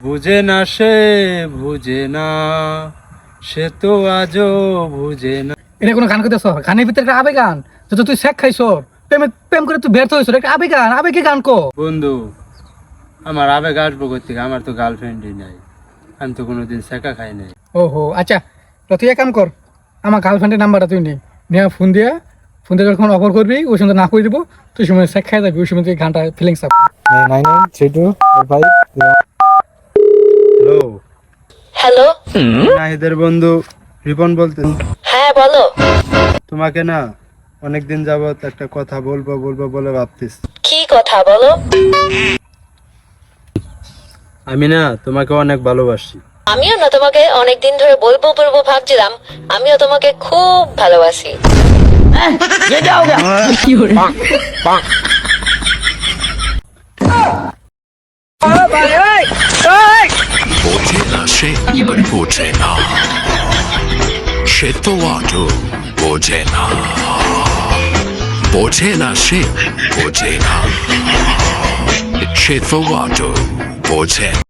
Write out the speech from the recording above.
বুঝে না সে বুঝে না, সে তো আজও বুঝে না। এটা কোনো গান করতেছ? গানের ভিতরে একটা আবেগ গান, যত তুই শেখ খাইছ, প্রেম করে তুই ব্যর্থ হয়েছ, একটা আবেগ গান, আবেগে গান কো। বন্ধু, আমার আবেগ আসবো কোথেকে? আমার তো গার্লফ্রেন্ডই নাই, আমি তো কোনোদিন শেখা খাই নাই। ওহো আচ্ছা, তো তুই এক কাম কর, আমার গার্লফ্রেন্ডের নাম্বারটা তুই নিয়ে ফোন দিয়ে যখন অফার করবি ওই সময় না করে দিব, তুই সময় শেখ খাই যাবি, ওই সময় তুই গানটা ফিলিংস আপ। 993245। Hello, hello. নাহিদের বন্ধু রিপন বলতে। হ্যাঁ বলো। তোমাকে না অনেকদিন যাবত একটা কথা বলবো বলবো বলে ভাবতিস। কি কথা বলো? আমি না তোমাকে অনেক ভালোবাসি। আমিও না তোমাকে অনেকদিন ধরে বলবো বলবো ভাবছিলাম, আমিও তোমাকে খুব ভালোবাসি। বোঝে না সে বোঝে না, সে তো আজও বোঝে না। বোঝে না সে বোঝে না, সে তো আজও বোঝে না।